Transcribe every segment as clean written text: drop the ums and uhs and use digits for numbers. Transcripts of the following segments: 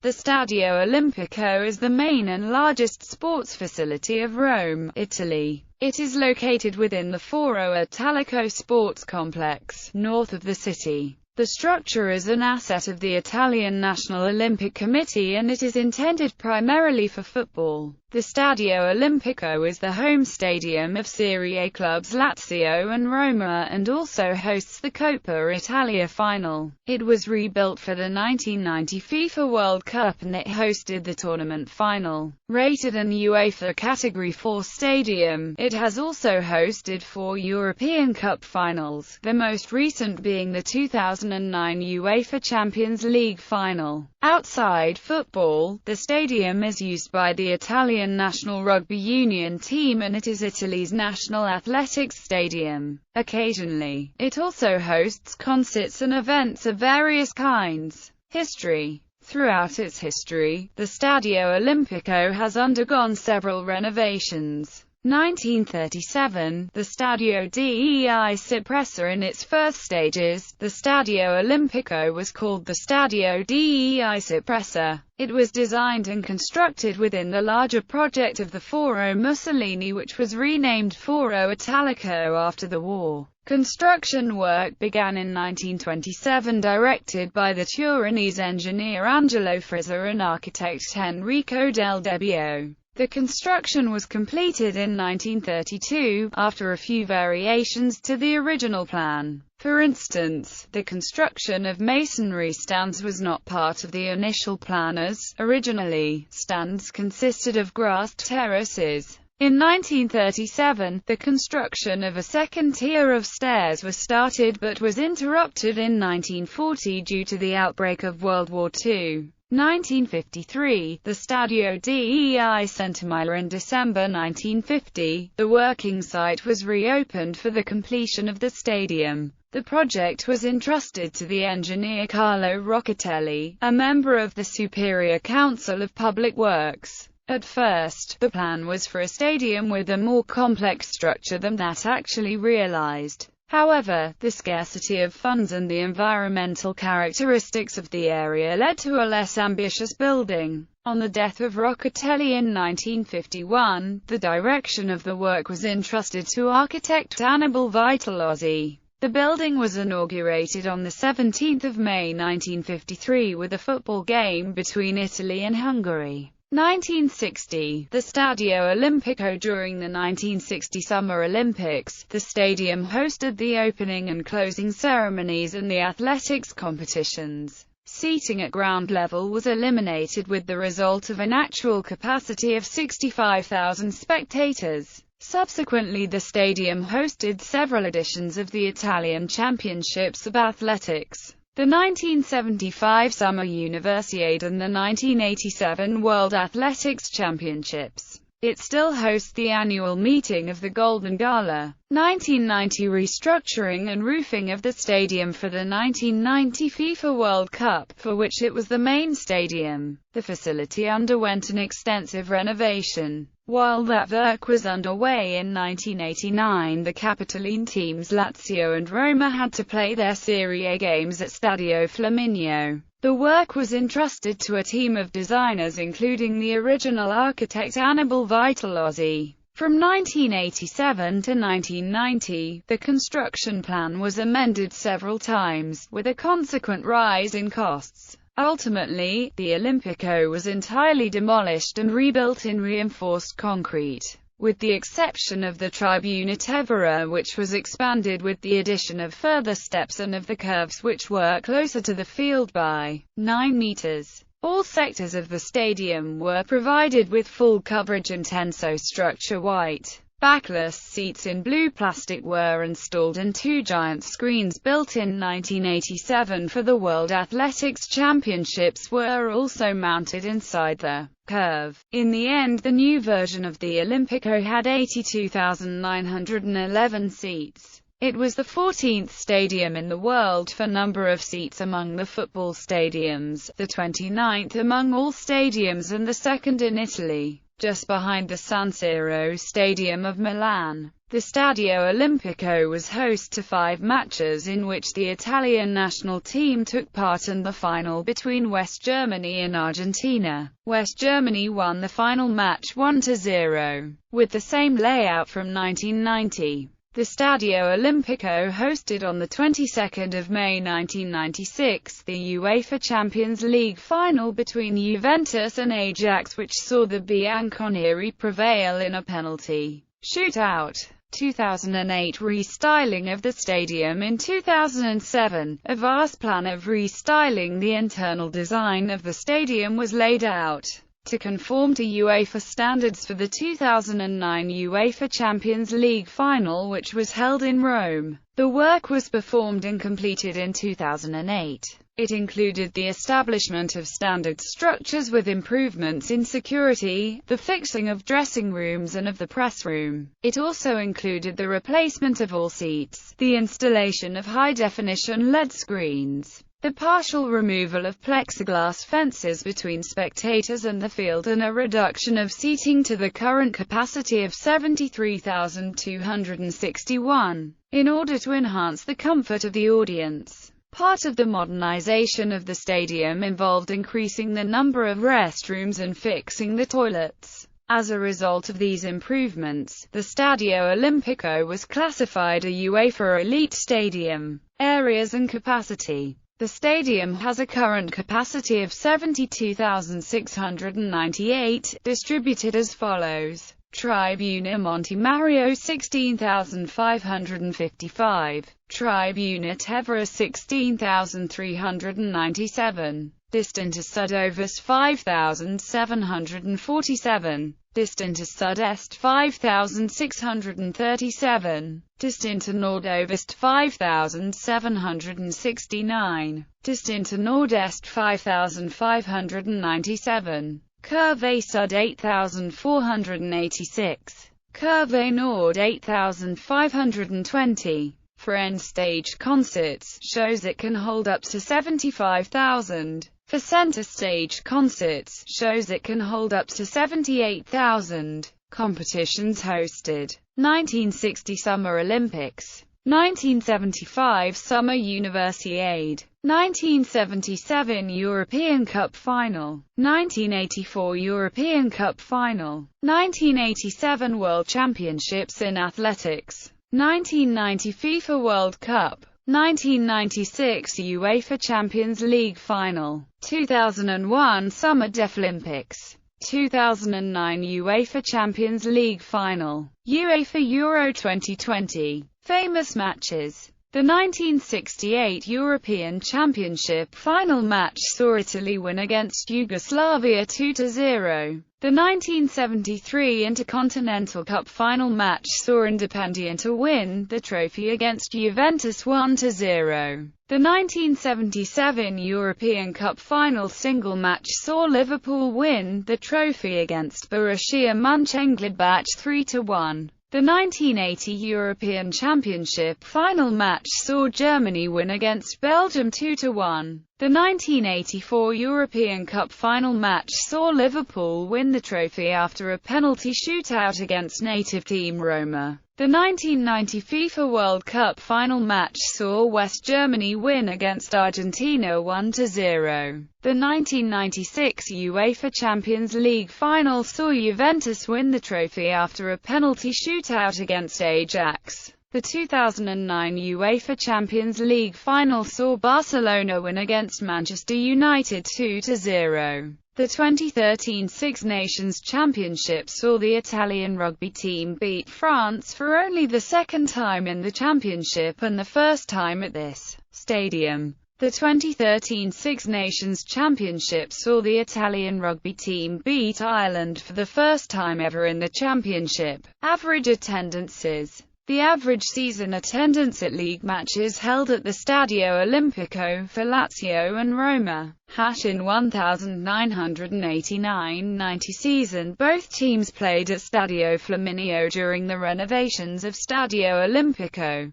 The Stadio Olimpico is the main and largest sports facility of Rome, Italy. It is located within the Foro Italico sports complex, north of the city. The structure is an asset of the Italian National Olympic Committee and it is intended primarily for football. The Stadio Olimpico is the home stadium of Serie A clubs Lazio and Roma and also hosts the Coppa Italia final. It was rebuilt for the 1990 FIFA World Cup and it hosted the tournament final. Rated an UEFA Category 4 stadium, it has also hosted 4 European Cup finals, the most recent being the 2009 UEFA Champions League final. Outside football, the stadium is used by the Italian national rugby union team and it is Italy's national athletics stadium. Occasionally, it also hosts concerts and events of various kinds. History. Throughout its history, the Stadio Olimpico has undergone several renovations. 1937, the Stadio dei Cipressa. In its first stages, the Stadio Olimpico was called the Stadio dei Cipressa. It was designed and constructed within the larger project of the Foro Mussolini, which was renamed Foro Italico after the war. Construction work began in 1927, directed by the Turinese engineer Angelo Frizza and architect Enrico del Debbio. The construction was completed in 1932, after a few variations to the original plan. For instance, the construction of masonry stands was not part of the initial plan as, originally, stands consisted of grassed terraces. In 1937, the construction of a second tier of stairs was started but was interrupted in 1940 due to the outbreak of World War II. 1953, the Stadio dei Centomila. In December 1950, the working site was reopened for the completion of the stadium. The project was entrusted to the engineer Carlo Roccatelli, a member of the Superior Council of Public Works. At first, the plan was for a stadium with a more complex structure than that actually realized. However, the scarcity of funds and the environmental characteristics of the area led to a less ambitious building. On the death of Roccatelli in 1951, the direction of the work was entrusted to architect Annibale Vitellozzi. The building was inaugurated on 17 May 1953 with a football game between Italy and Hungary. 1960, the Stadio Olimpico. During the 1960 Summer Olympics, the stadium hosted the opening and closing ceremonies and the athletics competitions. Seating at ground level was eliminated with the result of an actual capacity of 65,000 spectators. Subsequently, the stadium hosted several editions of the Italian Championships of Athletics, the 1975 Summer Universiade and the 1987 World Athletics Championships. It still hosts the annual meeting of the Golden Gala. 1990 restructuring and roofing of the stadium for the 1990 FIFA World Cup, for which it was the main stadium. The facility underwent an extensive renovation. While that work was underway in 1989, the Capitoline teams Lazio and Roma had to play their Serie A games at Stadio Flaminio. The work was entrusted to a team of designers including the original architect Annibale Vitellozzi. From 1987 to 1990, the construction plan was amended several times, with a consequent rise in costs. Ultimately, the Olimpico was entirely demolished and rebuilt in reinforced concrete, with the exception of the Tribuna Tevere, which was expanded with the addition of further steps and of the curves which were closer to the field by 9 meters. All sectors of the stadium were provided with full coverage and tenso structure white. Backless seats in blue plastic were installed and 2 giant screens built in 1987 for the World Athletics Championships were also mounted inside the curve. In the end, the new version of the Olimpico had 82,911 seats. It was the 14th stadium in the world for number of seats among the football stadiums, the 29th among all stadiums and the second in Italy, just behind the San Siro Stadium of Milan. The Stadio Olimpico was host to 5 matches in which the Italian national team took part and the final between West Germany and Argentina. West Germany won the final match 1-0. With the same layout from 1990. The Stadio Olimpico hosted on the 22nd of May 1996 the UEFA Champions League final between Juventus and Ajax, which saw the Bianconeri prevail in a penalty shootout. 2008 restyling of the stadium. In 2007, a vast plan of restyling the internal design of the stadium was laid out to conform to UEFA standards for the 2009 UEFA Champions League final, which was held in Rome. The work was performed and completed in 2008. It included the establishment of standard structures with improvements in security, the fixing of dressing rooms and of the press room. It also included the replacement of all seats, the installation of high-definition LED screens, the partial removal of plexiglass fences between spectators and the field, and a reduction of seating to the current capacity of 73,261, in order to enhance the comfort of the audience. Part of the modernization of the stadium involved increasing the number of restrooms and fixing the toilets. As a result of these improvements, the Stadio Olimpico was classified a UEFA Elite Stadium. Areas and capacity. The stadium has a current capacity of 72,698, distributed as follows. Tribuna Monte Mario 16,555, Tribuna Tevere 16,397, distant to Sud-Ovest 5,747, distant to Sud-Est 5,637, distant to Nord-Ovest 5,769, distant to Nord-Est 5,597. Curve Sud 8,486. Curve Nord 8,520. For end-stage concerts, shows it can hold up to 75,000. For center-stage concerts, shows it can hold up to 78,000. Competitions hosted. 1960 Summer Olympics. 1975 Summer Universiade. 1977 European Cup Final. 1984 European Cup Final. 1987 World Championships in Athletics. 1990 FIFA World Cup. 1996 UEFA Champions League Final. 2001 Summer Deaflympics. 2009 UEFA Champions League Final. UEFA Euro 2020. Famous matches. The 1968 European Championship final match saw Italy win against Yugoslavia 2-0. The 1973 Intercontinental Cup final match saw Independiente win the trophy against Juventus 1-0. The 1977 European Cup final single match saw Liverpool win the trophy against Borussia Mönchengladbach 3-1. The 1980 European Championship final match saw Germany win against Belgium 2-1. The 1984 European Cup final match saw Liverpool win the trophy after a penalty shootout against native team Roma. The 1990 FIFA World Cup final match saw West Germany win against Argentina 1-0. The 1996 UEFA Champions League final saw Juventus win the trophy after a penalty shootout against Ajax. The 2009 UEFA Champions League final saw Barcelona win against Manchester United 2-0. The 2013 Six Nations Championship saw the Italian rugby team beat France for only the second time in the championship and the first time at this stadium. The 2013 Six Nations Championship saw the Italian rugby team beat Ireland for the first time ever in the championship. Average attendances. The average season attendance at league matches held at the Stadio Olimpico for Lazio and Roma. In 1989-90 season, both teams played at Stadio Flaminio during the renovations of Stadio Olimpico.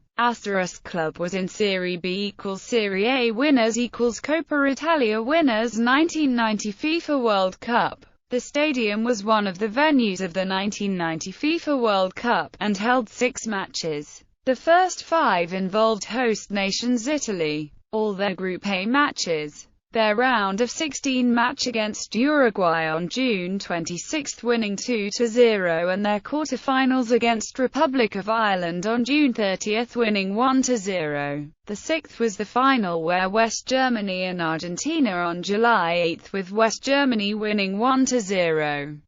Club was in Serie B = Serie A winners = Coppa Italia winners 1990 FIFA World Cup. The stadium was one of the venues of the 1990 FIFA World Cup, and held 6 matches. The first 5 involved host nations Italy. All their Group A matches. Their round of 16 match against Uruguay on June 26 winning 2-0, and their quarter-finals against Republic of Ireland on June 30 winning 1-0. The 6th was the final where West Germany and Argentina on July 8, with West Germany winning 1-0.